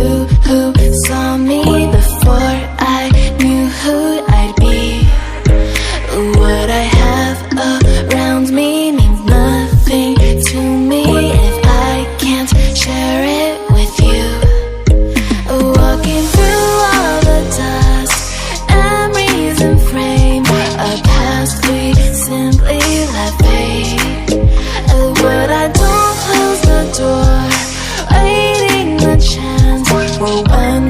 you who saw me before I knew who I'd be. What I have around me means nothing to me if I can't share it with you. Walking through all the dust, memories and frame, a past we simply let fade. But I don't close the door, waiting the chance for when